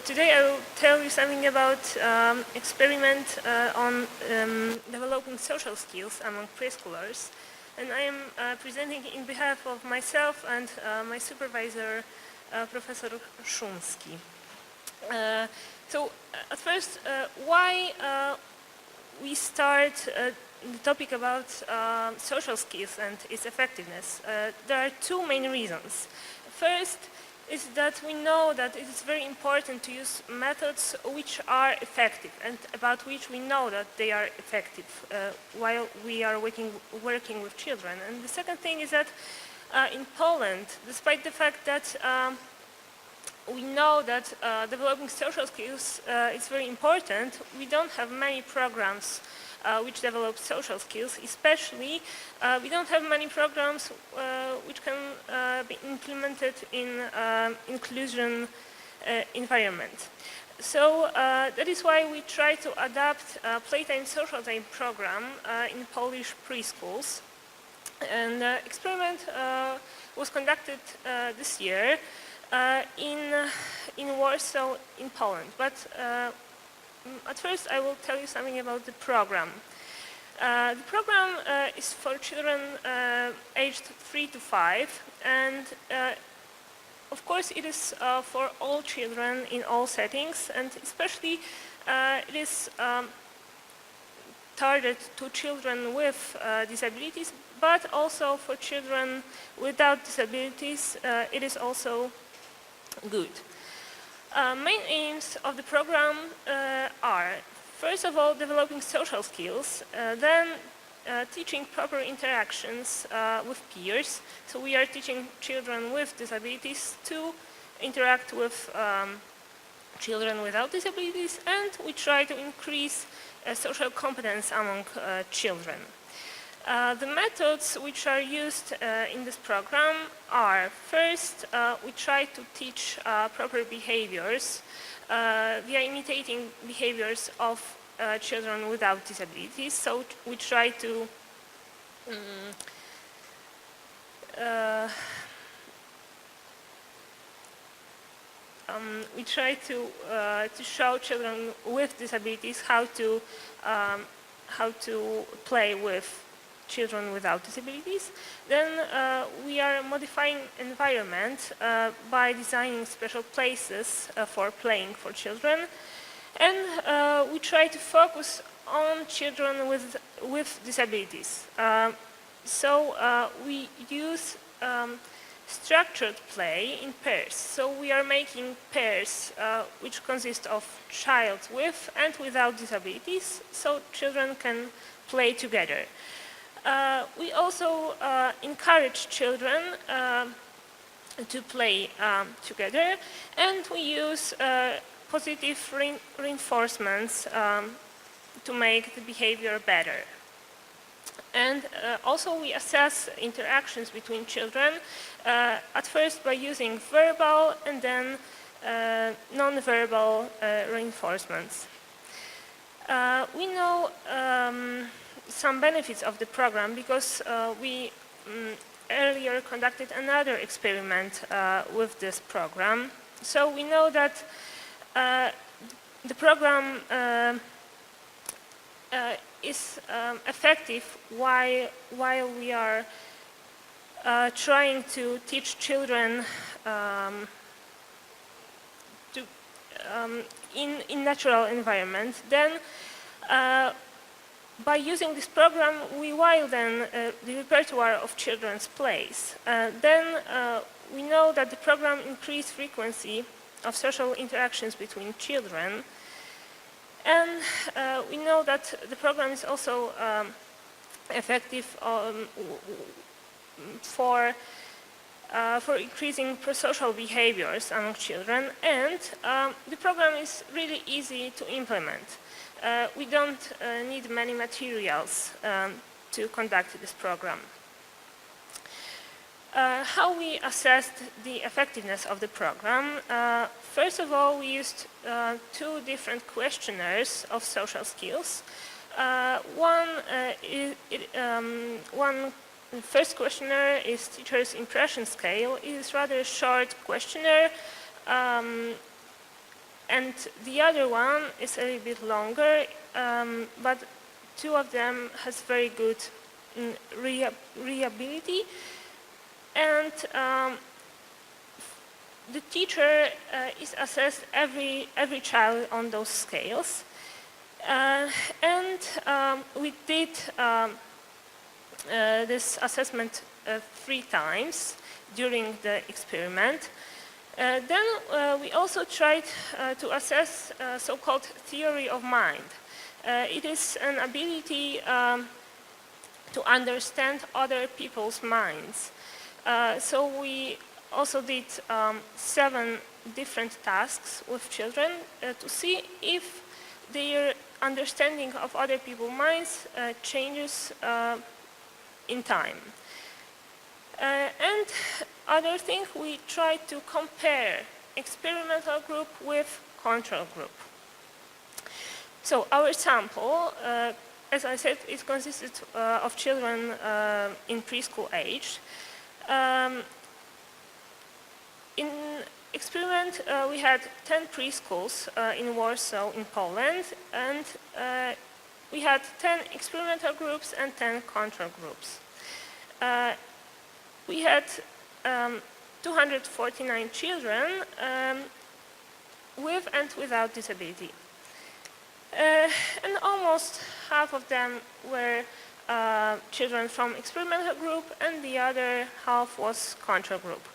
Today I will tell you something about experiment on developing social skills among preschoolers, and I am presenting in behalf of myself and my supervisor, Professor Szumski. So at first, why we start the topic about social skills and its effectiveness? There are two main reasons. First is that we know that it is very important to use methods which are effective and about which we know that they are effective while we are working with children. And the second thing is that in Poland, despite the fact that we know that developing social skills is very important, we don't have many programs which develop social skills, especially we don't have many programs which can be implemented in inclusion environment. So that is why we try to adapt a playtime social time program in Polish preschools. And the experiment was conducted this year in Warsaw, in Poland. But at first, I will tell you something about the program. The program is for children aged 3 to 5, and of course it is for all children in all settings, and especially it is targeted to children with disabilities, but also for children without disabilities, it is also good. Main aims of the program are, first of all, developing social skills, then teaching proper interactions with peers. So we are teaching children with disabilities to interact with children without disabilities, and we try to increase social competence among children. The methods which are used in this program are, first, we try to teach proper behaviors via imitating behaviors of children without disabilities. So we try to show children with disabilities how to play with children without disabilities. Then we are modifying environment by designing special places for playing for children, and we try to focus on children with disabilities. So we use structured play in pairs. So we are making pairs which consist of child with and without disabilities, so children can play together. We also encourage children to play together, and we use positive reinforcements to make the behavior better. And also we assess interactions between children, at first by using verbal and then non-verbal reinforcements. We know some benefits of the program because we earlier conducted another experiment with this program. So we know that the program is effective while we are trying to teach children in natural environment. Then by using this program, we widen the repertoire of children's plays. Then we know that the program increased frequency of social interactions between children. And we know that the program is also effective for increasing prosocial behaviors among children. And the program is really easy to implement. We don't need many materials to conduct this program. How we assessed the effectiveness of the program? First of all, we used two different questionnaires of social skills. One first questionnaire is teacher's impression scale. It is rather a short questionnaire And the other one is a little bit longer, but two of them has very good readability. And the teacher is assessed every child on those scales. And we did this assessment 3 times during the experiment. Then we also tried to assess so-called theory of mind. It is an ability to understand other people's minds. So we also did 7 different tasks with children to see if their understanding of other people's minds changes in time. And other thing, we try to compare experimental group with control group. So our sample, as I said, it consisted of children in preschool age. In experiment, we had 10 preschools in Warsaw, in Poland, and we had 10 experimental groups and 10 control groups. We had 249 children with and without disability. And almost half of them were children from experimental group, and the other half was control group.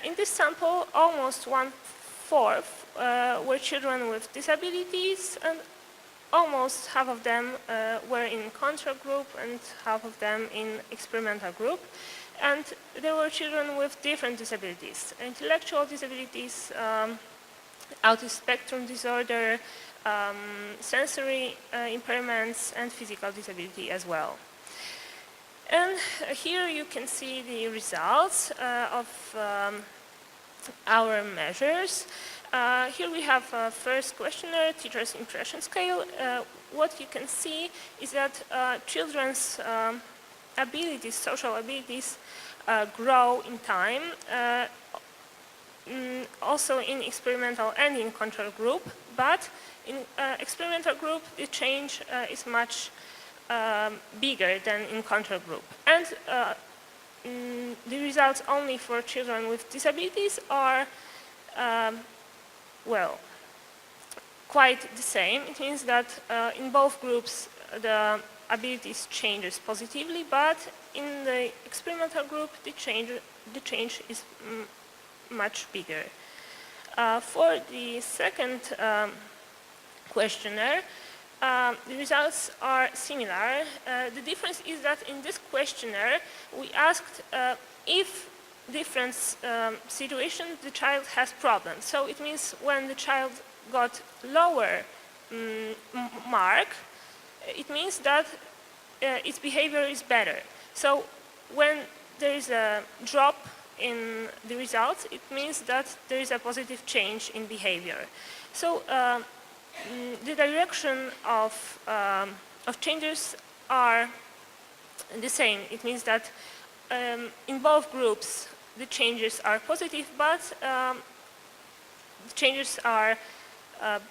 In this sample, almost 1/4 were children with disabilities, and almost half of them were in control group and half of them in experimental group. And there were children with different disabilities: intellectual disabilities, autism spectrum disorder, sensory impairments, and physical disability as well. And here you can see the results of our measures. Here we have a first questionnaire, teacher's impression scale. What you can see is that children's abilities, social abilities, grow in time, also in experimental and in control group, but in experimental group the change is much bigger than in control group. And the results only for children with disabilities are, well, quite the same. It means that in both groups the abilities changes positively, but in the experimental group the change is much bigger. For the second questionnaire, the results are similar. The difference is that in this questionnaire we asked if different situations the child has problems. So it means when the child got lower mark, it means that its behavior is better. So when there is a drop in the results, it means that there is a positive change in behavior. So the direction of changes are the same. It means that in both groups the changes are positive, but the changes are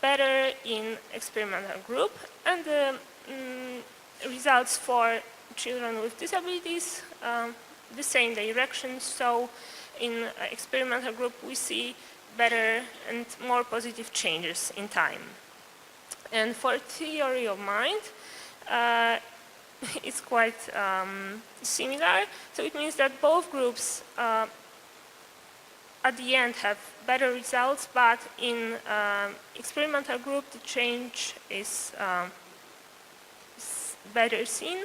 better in experimental group, and the results for children with disabilities the same direction. So in experimental group we see better and more positive changes in time. And for theory of mind, it's quite similar. So it means that both groups at the end have better results, but in experimental group the change is better seen.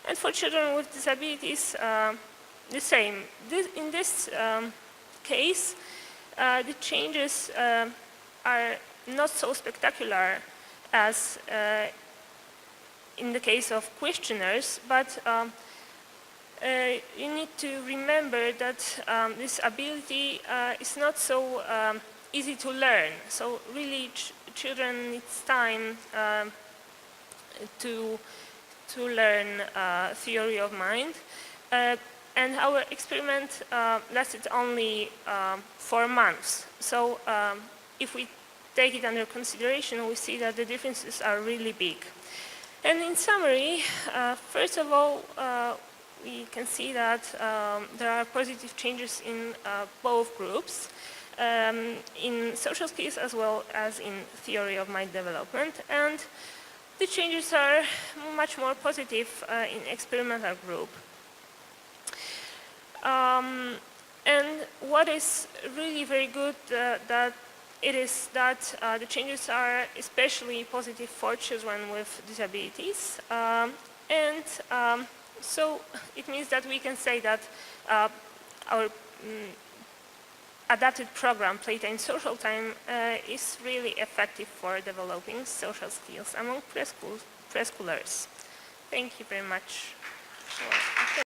And for children with disabilities, the same. In this case, the changes are not so spectacular as in the case of questionnaires, but you need to remember that this ability is not so easy to learn. So really children need time to learn theory of mind. And our experiment lasted only 4 months. So if we take it under consideration, we see that the differences are really big. And in summary, first of all, we can see that there are positive changes in both groups, in social skills as well as in theory of mind development, and the changes are much more positive in experimental group. And what is really very good that the changes are especially positive for children with disabilities, and so it means that we can say that our adapted program, Playtime Social Time, is really effective for developing social skills among preschoolers. Thank you very much.